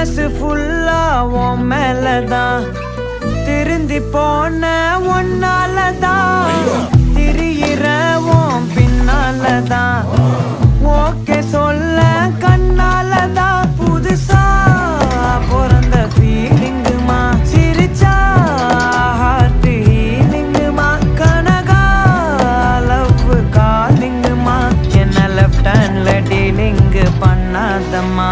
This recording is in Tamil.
மனசு ஃபுல்லா உன் மேலதான் திருந்தி போன ஒன்னாலதான் திரியிற உன் பின்னாலதான் ஓகே சொல்ல கண்ணாலதான் புதுசா பிறந்த ஃபீலிங்குமா சிரிச்சா ஹார்ட் ஹீலிங்குமா கனகா லவ் காலிங்குமா என்ன லெஃப்ட் ஹேண்ட்ல டீலிங் பண்ணாதம்மா